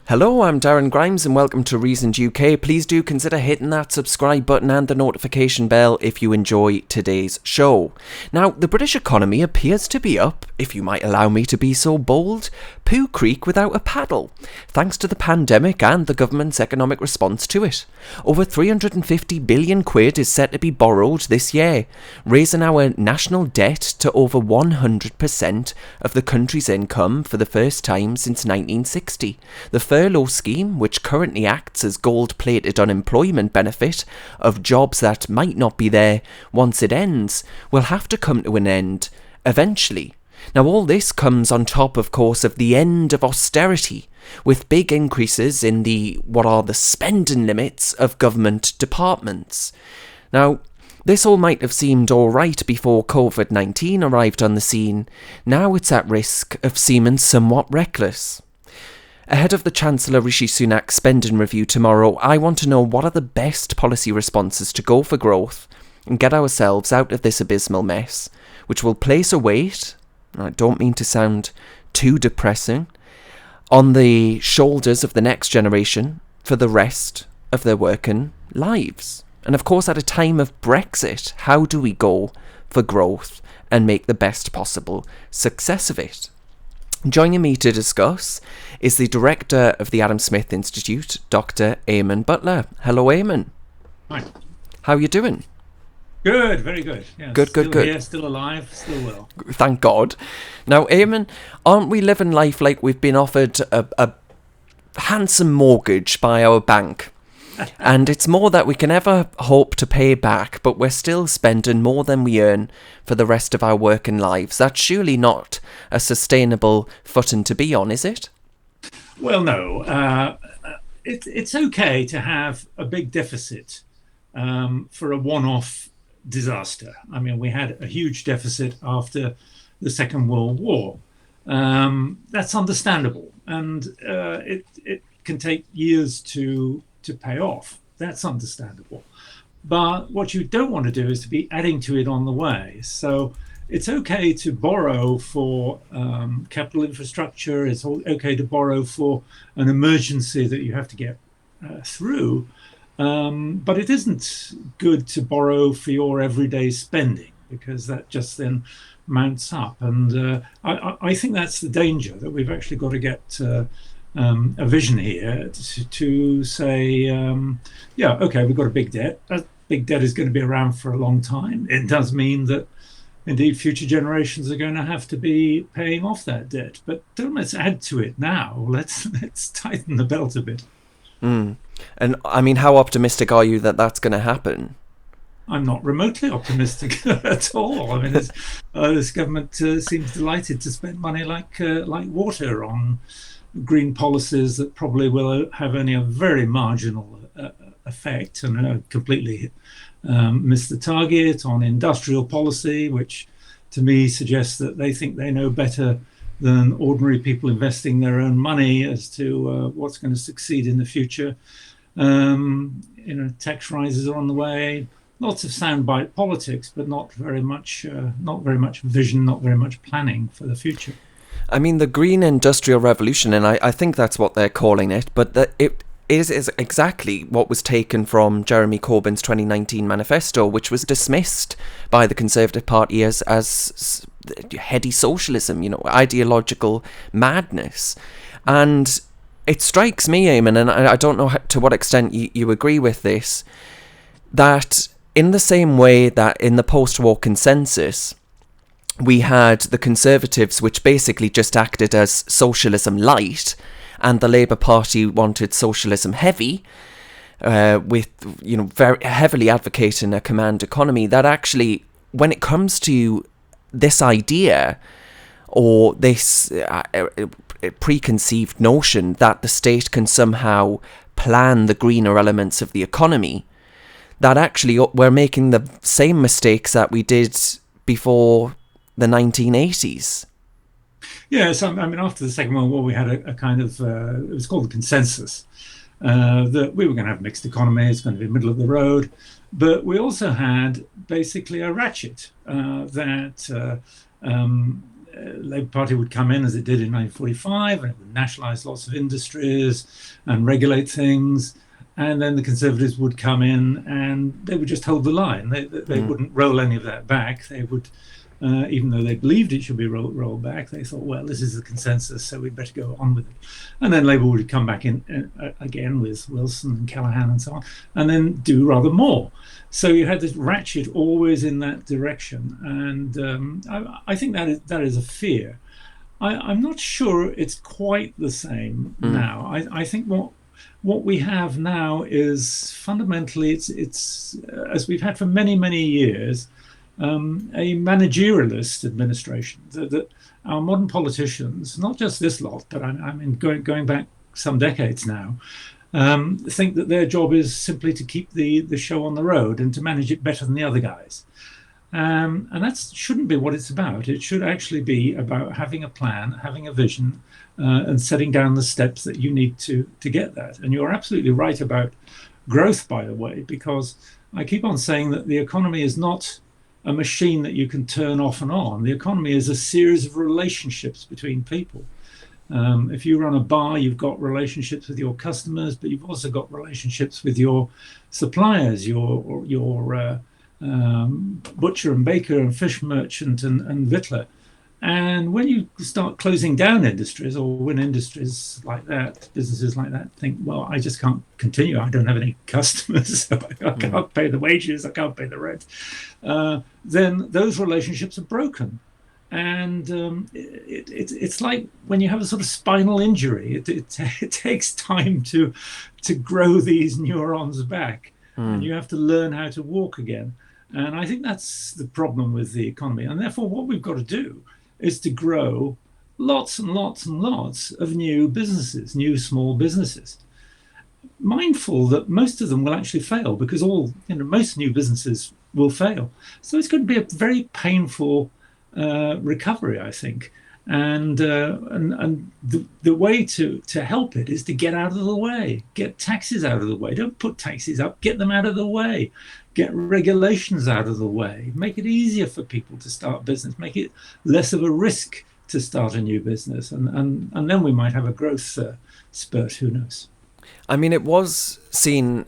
Hello, I'm Darren Grimes and welcome to Reasoned UK. Please do consider hitting that subscribe button and the notification bell if you enjoy today's show. Now, the British economy appears to be up, if you might allow me to be so bold, Pooh Creek without a paddle, thanks to the pandemic and the government's economic response to it. Over 350 billion quid is set to be borrowed this year, raising our national debt to over 100% of the country's income for the first time since 1960. The furlough scheme, which currently acts as gold-plated unemployment benefit of jobs that might not be there once it ends, will have to come to an end eventually. Now, all this comes on top, of course, of the end of austerity, with big increases in what are the spending limits of government departments. Now, this all might have seemed alright before COVID-19 arrived on the scene. Now it's at risk of seeming somewhat reckless. Ahead of the Chancellor Rishi Sunak's spending review tomorrow, I want to know what are the best policy responses to go for growth and get ourselves out of this abysmal mess, which will place a weight, I don't mean to sound too depressing, on the shoulders of the next generation for the rest of their working lives. And of course, at a time of Brexit, how do we go for growth and make the best possible success of it? Joining me to discuss is the director of the Adam Smith Institute, Dr. Eamonn Butler. Hello, Eamonn. Hi. How are you doing? Good, very good. Yeah, good. Here, still alive, still well. Thank God. Now, Eamonn, aren't we living life like we've been offered a handsome mortgage by our bank? And it's more that we can ever hope to pay back, but we're still spending more than we earn for the rest of our working lives. That's surely not a sustainable footing to be on, is it? Well, no. It's okay to have a big deficit for a one-off disaster. I mean, we had a huge deficit after the Second World War. That's understandable, and it can take years to pay off. That's understandable. But what you don't want to do is to be adding to it on the way. So it's okay to borrow for capital infrastructure. It's okay to borrow for an emergency that you have to get through. But it isn't good to borrow for your everyday spending, because that just then mounts up. And I think that's the danger, that we've actually got to get a vision here to say, yeah, okay, we've got a big debt. That big debt is going to be around for a long time. It does mean that indeed future generations are going to have to be paying off that debt. But let's add to it now. Let's tighten the belt a bit. And I mean, how optimistic are you that that's going to happen? I'm not remotely optimistic at all. I mean, this government seems delighted to spend money like water on green policies that probably will have only a very marginal effect and completely miss the target, on industrial policy, which to me suggests that they think they know better than ordinary people investing their own money as to what's going to succeed in the future. Tax rises are on the way. Lots of soundbite politics, but not very much vision, not very much planning for the future. I mean, the Green Industrial Revolution, and I think that's what they're calling it, but it is exactly what was taken from Jeremy Corbyn's 2019 manifesto, which was dismissed by the Conservative Party as heady socialism, ideological madness. And it strikes me, Eamonn, and I don't know to what extent you agree with this, that in the same way that in the post-war consensus, we had the Conservatives, which basically just acted as socialism light, and the Labour Party wanted socialism heavy, with very heavily advocating a command economy. That actually, when it comes to this idea or this preconceived notion that the state can somehow plan the greener elements of the economy, that actually we're making the same mistakes that we did before the 1980s. Yes, I mean, after the Second World War, we had a kind of, it was called the consensus, that we were going to have a mixed economy, it's going to be middle of the road. But we also had basically a ratchet that Labour Party would come in as it did in 1945 and it would nationalise lots of industries and regulate things. And then the Conservatives would come in and they would just hold the line. They wouldn't roll any of that back. They would, even though they believed it should be rolled back, they thought, well, this is the consensus, so we'd better go on with it. And then Labour would come back in again with Wilson and Callaghan and so on, and then do rather more. So you had this ratchet always in that direction. And I think that is a fear. I'm not sure it's quite the same now. I think what we have now is fundamentally it's as we've had for many years, a managerialist administration. That our modern politicians, not just this lot, but I mean going back some decades now, think that their job is simply to keep the show on the road and to manage it better than the other guys. And that shouldn't be what it's about. It should actually be about having a plan, having a vision, and setting down the steps that you need to get that. And you're absolutely right about growth, by the way, because I keep on saying that the economy is not a machine that you can turn off and on. The economy is a series of relationships between people. If you run a bar, you've got relationships with your customers, but you've also got relationships with your suppliers, your butcher and baker and fish merchant and victualler. And when you start closing down industries, or when industries like that, businesses like that think, well, I just can't continue. I don't have any customers, so I can't pay the wages, I can't pay the rent. Then those relationships are broken. And it's like when you have a sort of spinal injury, it takes time to grow these neurons back. And you have to learn how to walk again. And I think that's the problem with the economy. And therefore, what we've got to do is to grow lots and lots and lots of new businesses, new small businesses. Mindful that most of them will actually fail, because most new businesses will fail. So it's going to be a very painful recovery, I think. And the way to help it is to get out of the way, get taxes out of the way. Don't put taxes up, get them out of the way. Get regulations out of the way, make it easier for people to start business, make it less of a risk to start a new business. And then we might have a growth spurt, who knows? I mean, it was seen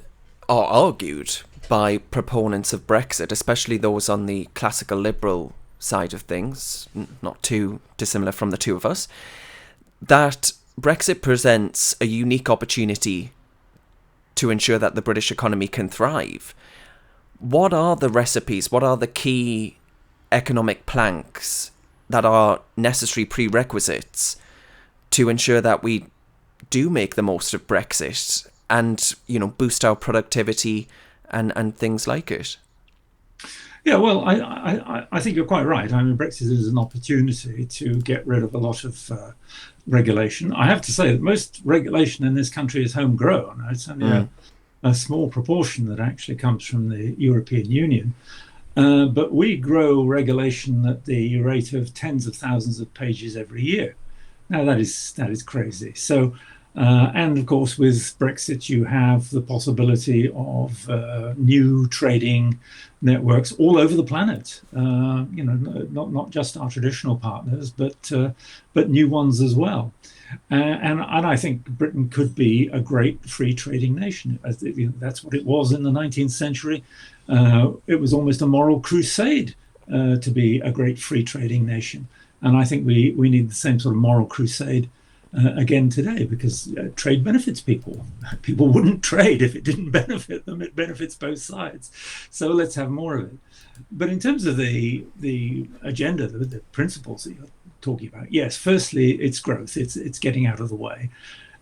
or argued by proponents of Brexit, especially those on the classical liberal side of things, not too dissimilar from the two of us, that Brexit presents a unique opportunity to ensure that the British economy can thrive. What are the recipes? What are the key economic planks that are necessary prerequisites to ensure that we do make the most of Brexit and, boost our productivity and things like it? Yeah, well, I think you're quite right. I mean, Brexit is an opportunity to get rid of a lot of regulation. I have to say that most regulation in this country is homegrown. It's only a small proportion that actually comes from the European Union. But we grow regulation at the rate of tens of thousands of pages every year. Now, that is crazy. So, and of course, with Brexit, you have the possibility of new trading networks all over the planet. Not just our traditional partners, but new ones as well. And I think Britain could be a great free trading nation. That's what it was in the 19th century. It was almost a moral crusade to be a great free trading nation. And I think we need the same sort of moral crusade again today, because trade benefits people. People wouldn't trade if it didn't benefit them. It benefits both sides. So let's have more of it. But in terms of the agenda, the principles that you're talking about, yes, firstly, it's growth. It's getting out of the way.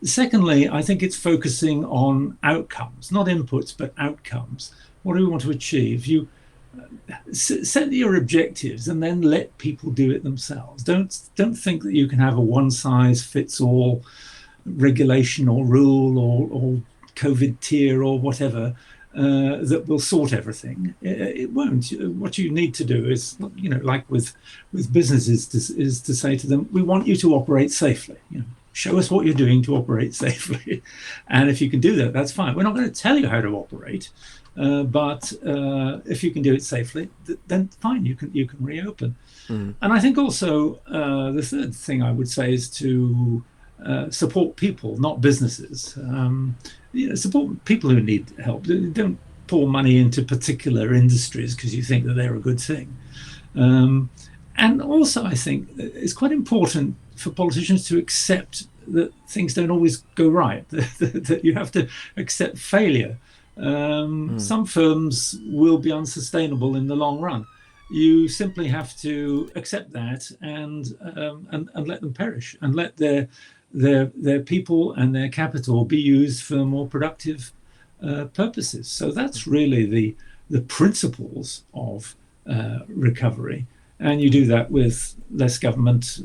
Secondly, I think it's focusing on outcomes, not inputs, but outcomes. What do we want to achieve? You set your objectives and then let people do it themselves. Don't think that you can have a one-size-fits-all regulation or rule or COVID tier or whatever that will sort everything. It won't. What you need to do is, like with businesses, is to say to them, we want you to operate safely. show us what you're doing to operate safely. And if you can do that, that's fine. We're not going to tell you how to operate, but if you can do it safely, then fine, you can reopen. And I think also the third thing I would say is to support people, not businesses. Support people who need help. Don't pour money into particular industries because you think that they're a good thing. And also, I think it's quite important for politicians to accept that things don't always go right, that you have to accept failure. Some firms will be unsustainable in the long run. You simply have to accept that and let them perish, and let their people and their capital be used for more productive purposes. So that's really the principles of recovery. And you do that with less government,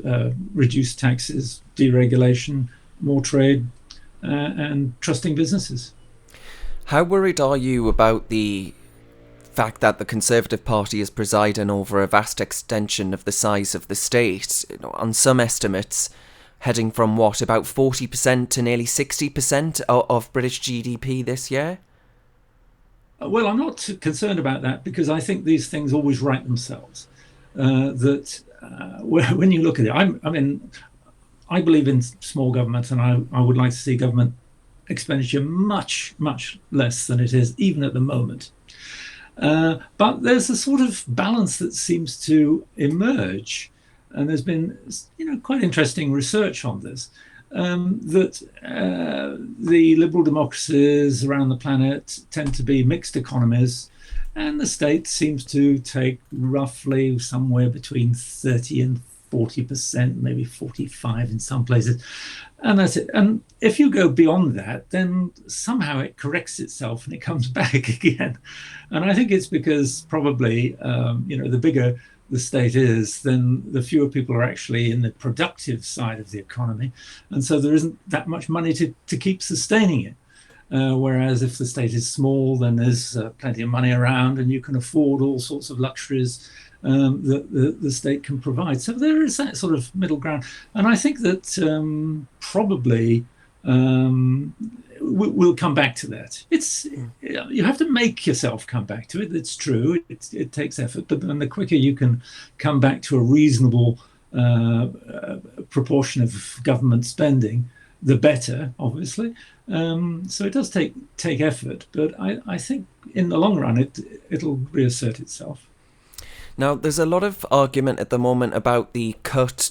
reduced taxes, deregulation, more trade, and trusting businesses. How worried are you about the fact that the Conservative Party is presiding over a vast extension of the size of the state? On some estimates, heading from about 40% to nearly 60% of British GDP this year? Well, I'm not concerned about that, because I think these things always right themselves. When you look at it, I believe in small government, and I would like to see government expenditure much, much less than it is, even at the moment. But there's a sort of balance that seems to emerge, and there's been quite interesting research on this, that the liberal democracies around the planet tend to be mixed economies, and the state seems to take roughly somewhere between 30 and 40%, maybe 45 in some places. And that's it. And if you go beyond that, then somehow it corrects itself and it comes back again. And I think it's because probably, the bigger the state is, then the fewer people are actually in the productive side of the economy. And so there isn't that much money to keep sustaining it. Whereas if the state is small, then there's plenty of money around, and you can afford all sorts of luxuries that the state can provide. So there is that sort of middle ground. And I think that probably we'll come back to that. You have to make yourself come back to it. It's true. It takes effort, but the quicker you can come back to a reasonable proportion of government spending, the better, obviously. So it does take effort, but I think in the long run it'll reassert itself. Now, there's a lot of argument at the moment about the cut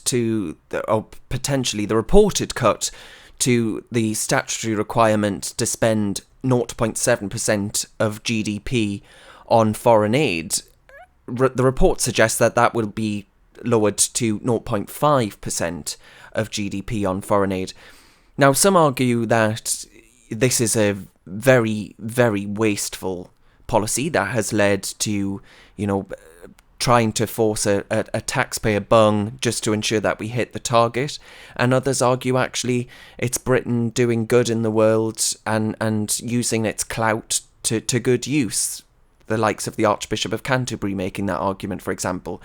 or potentially the reported cut to the statutory requirement to spend 0.7% of GDP on foreign aid. The report suggests that will be lowered to 0.5% of GDP on foreign aid. Now, some argue that this is a very, very wasteful policy that has led to, trying to force a taxpayer bung just to ensure that we hit the target. And others argue actually it's Britain doing good in the world and using its clout to good use. The likes of the Archbishop of Canterbury making that argument, for example.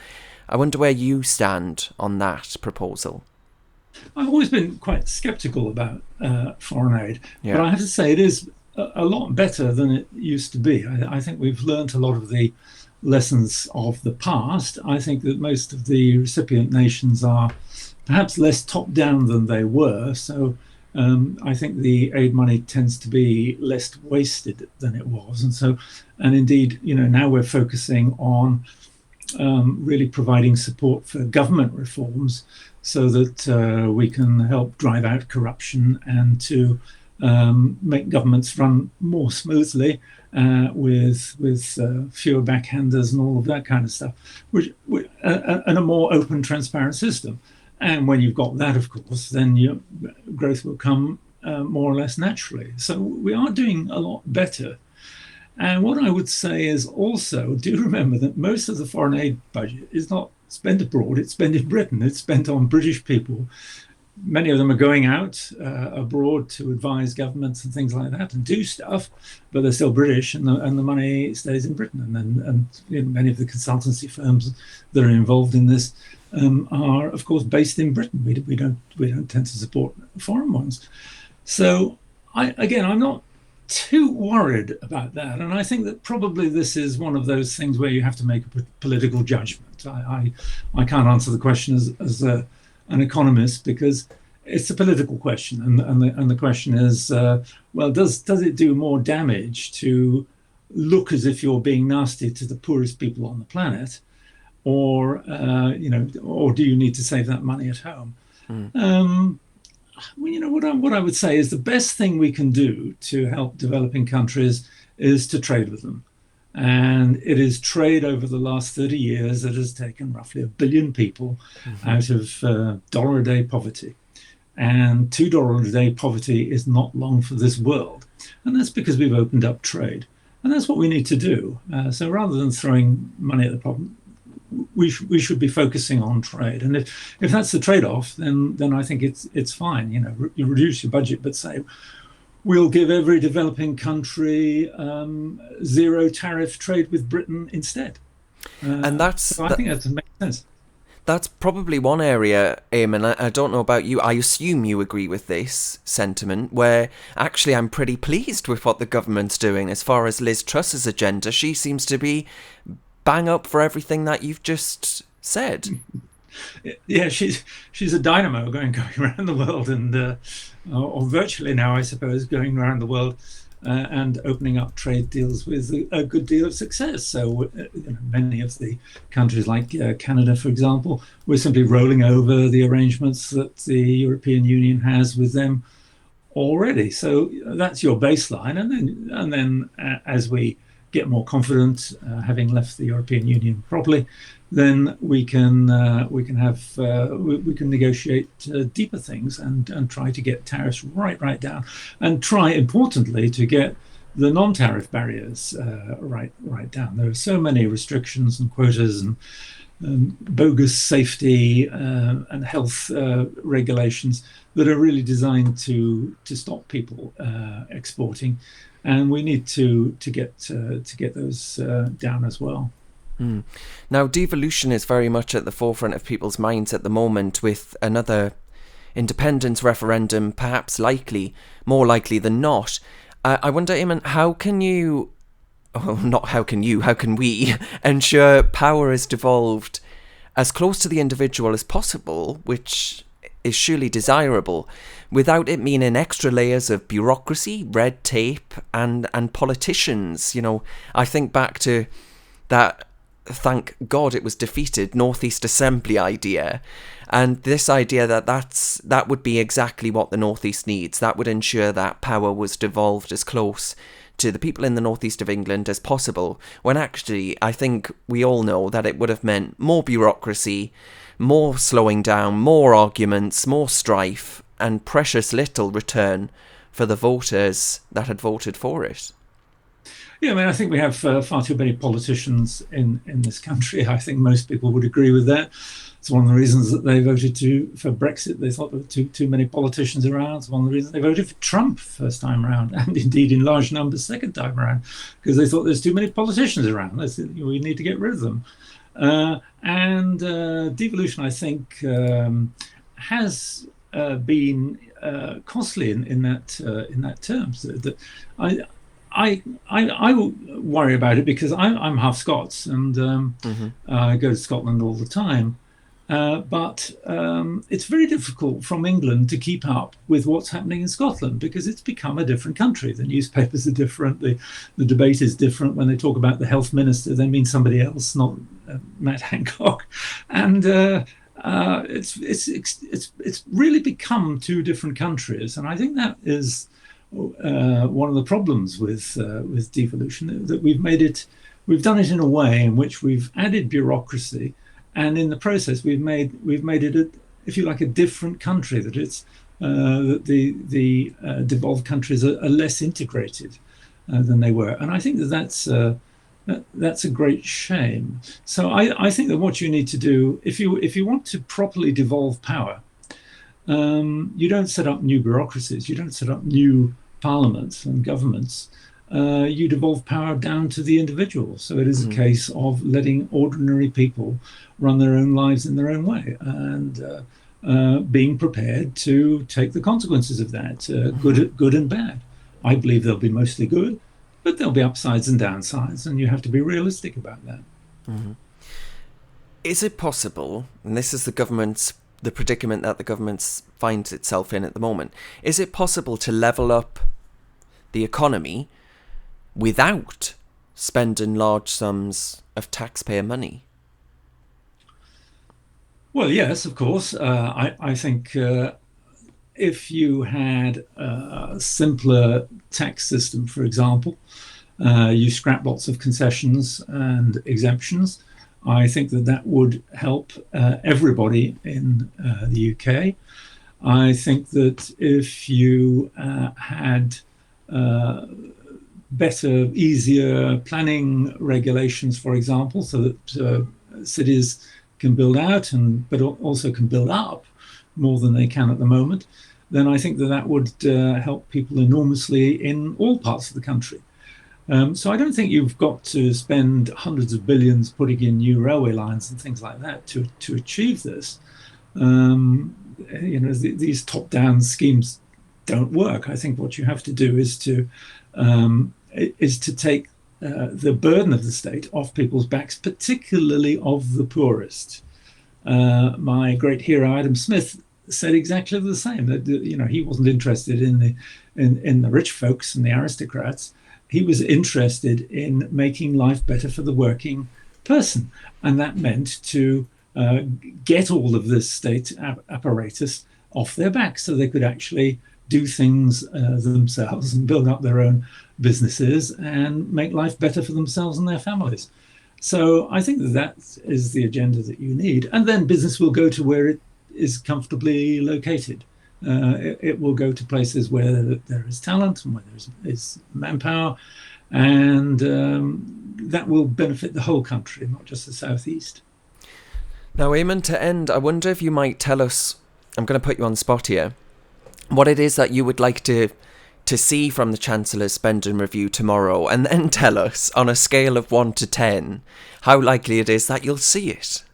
I wonder where you stand on that proposal. I've always been quite sceptical about foreign aid, Yeah. but I have to say it is a lot better than it used to be. I think we've learnt a lot of the lessons of the past. I think that most of the recipient nations are perhaps less top down than they were. So I think the aid money tends to be less wasted than it was. And indeed, now we're focusing on really providing support for government reforms so that we can help drive out corruption and to make governments run more smoothly with fewer backhanders and all of that kind of stuff, and a more open, transparent system. And when you've got that, of course, then your growth will come more or less naturally. So we are doing a lot better. And what I would say is also, do remember that most of the foreign aid budget is not spent abroad, it's spent in Britain, it's spent on British people. Many of them are going out abroad to advise governments and things like that and do stuff, but they're still British, and the money stays in Britain. And many of the consultancy firms that are involved in this are, of course, based in Britain. We don't tend to support foreign ones. So I'm not too worried about that, and I think that probably this is one of those things where you have to make a political judgment. I can't answer the question as an economist, because it's a political question, and the question is, well, does it do more damage to look as if you're being nasty to the poorest people on the planet, or or do you need to save that money at home? What I would say is the best thing we can do to help developing countries is to trade with them. And it is trade over the last 30 years that has taken roughly 1 billion people out of dollar a day poverty. And $2 a day poverty is not long for this world. And that's because we've opened up trade. And that's what we need to do. So rather than throwing money at the problem, we should be focusing on trade. And if that's the trade-off, then I think it's fine. You reduce your budget, but say we'll give every developing country zero tariff trade with Britain instead. And I think that makes sense. That's probably one area, Eamonn, I don't know about you, I assume you agree with this sentiment, where actually I'm pretty pleased with what the government's doing as far as Liz Truss's agenda. She seems to be bang up for everything that you've just said. Yeah, she's a dynamo going around the world, and or virtually now, I suppose, going around the world and opening up trade deals with a good deal of success. So many of the countries like Canada, for example, we're simply rolling over the arrangements that the European Union has with them already. So that's your baseline, and then as we get more confident, having left the European Union properly, then we can negotiate deeper things and try to get tariffs right down, and try, importantly, to get the non-tariff barriers right down. There are so many restrictions and quotas and bogus safety and health regulations that are really designed to stop people exporting, and we need to get those down as well. Now, devolution is very much at the forefront of people's minds at the moment, with another independence referendum perhaps more likely than not. I wonder, Eamonn, how can we ensure power is devolved as close to the individual as possible, which is surely desirable, without it meaning extra layers of bureaucracy, red tape, and politicians? I think back to that, thank God it was defeated, North East Assembly idea, and this idea that would be exactly what the North East needs. That would ensure that power was devolved as close to the people in the northeast of England as possible, when actually I think we all know that it would have meant more bureaucracy, more slowing down, more arguments, more strife, and precious little return for the voters that had voted for it. Yeah, I think we have far too many politicians in this country. I think most people would agree with that. It's one of the reasons that they voted for Brexit. They thought there were too many politicians around. It's one of the reasons they voted for Trump first time around, and indeed in large numbers second time around, because they thought there's too many politicians around. We need to get rid of them. And devolution, I think, has been costly in that terms. I worry about it because I'm half Scots, and I go to Scotland all the time. But it's very difficult from England to keep up with what's happening in Scotland, because it's become a different country. The newspapers are different. The debate is different. When they talk about the health minister, they mean somebody else, not Matt Hancock. And it's really become two different countries. And I think that is one of the problems with devolution, that we've done it in a way in which we've added bureaucracy, and in the process we've made it if you like, a different country. That it's that the devolved countries are less integrated than they were, and I think that's a great shame. So I think that what you need to do, if you want to properly devolve power, you don't set up new bureaucracies, you don't set up new parliaments and governments. you devolve power down to the individual. So it is a case of letting ordinary people run their own lives in their own way, and being prepared to take the consequences of that, good and bad. I believe they'll be mostly good, but there'll be upsides and downsides, and you have to be realistic about that. Is it possible, and this is the predicament that the government finds itself in at the moment, is it possible to level up the economy without spending large sums of taxpayer money? Well, yes, of course. I think if you had a simpler tax system, for example, you scrap lots of concessions and exemptions, I think that would help everybody in the UK. I think that if you had better, easier planning regulations, for example, so that cities can build out but also can build up more than they can at the moment, then I think that would help people enormously in all parts of the country. So I don't think you've got to spend hundreds of billions putting in new railway lines and things like that to achieve this. These top-down schemes don't work. I think what you have to do is to take the burden of the state off people's backs, particularly of the poorest. My great hero Adam Smith said exactly the same. That he wasn't interested in the rich folks and the aristocrats. He was interested in making life better for the working person, and that meant to get all of this state apparatus off their backs so they could actually do things themselves and build up their own businesses and make life better for themselves and their families. So I think that is the agenda that you need. And then business will go to where it is comfortably located. It will go to places where there is talent and where there is manpower, and that will benefit the whole country, not just the southeast. Now, Eamonn, to end, I wonder if you might tell us, I'm going to put you on the spot here, what it is that you would like to see from the Chancellor's spending review tomorrow, and then tell us, on a scale of 1 to 10, how likely it is that you'll see it.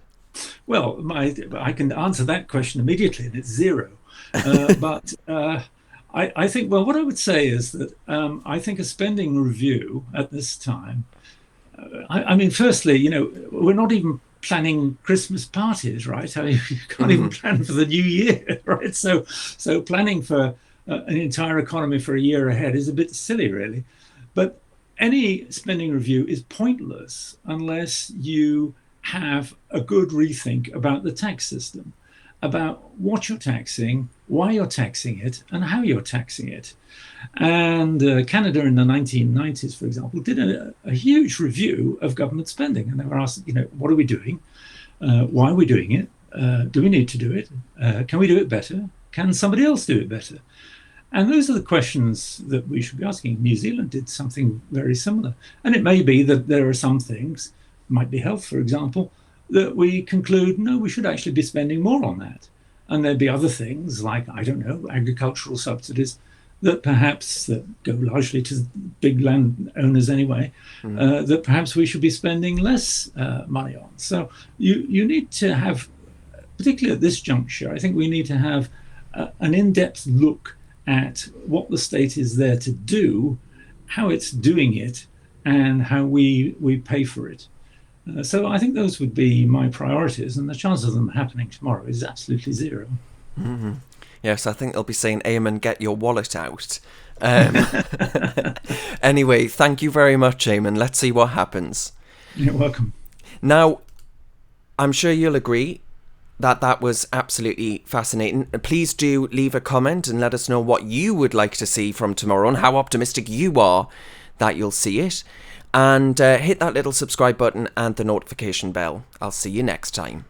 Well, I can answer that question immediately, and it's 0. But I think, well, what I would say is that I think a spending review at this time, I mean, firstly, we're not even planning Christmas parties, right? I mean, you can't even plan for the new year, right? So planning for an entire economy for a year ahead is a bit silly, really. But any spending review is pointless unless you have a good rethink about the tax system, about what you're taxing, why you're taxing it, and how you're taxing it. And Canada in the 1990s, for example, did a huge review of government spending. And they were asked, what are we doing? Why are we doing it? Do we need to do it? Can we do it better? Can somebody else do it better? And those are the questions that we should be asking. New Zealand did something very similar. And it may be that there are some things, might be health, for example, that we conclude, no, we should actually be spending more on that. And there'd be other things like, I don't know, agricultural subsidies that perhaps that go largely to big landowners anyway, that perhaps we should be spending less money on. So you need to have, particularly at this juncture, I think we need to have an in-depth look at what the state is there to do, how it's doing it, and how we pay for it. So I think those would be my priorities, and the chance of them happening tomorrow is absolutely 0. Mm-hmm. Yes, I think they'll be saying, Eamonn, get your wallet out. Anyway, thank you very much, Eamonn. Let's see what happens. You're welcome. Now, I'm sure you'll agree that was absolutely fascinating. Please do leave a comment and let us know what you would like to see from tomorrow and how optimistic you are that you'll see it. And hit that little subscribe button and the notification bell. I'll see you next time.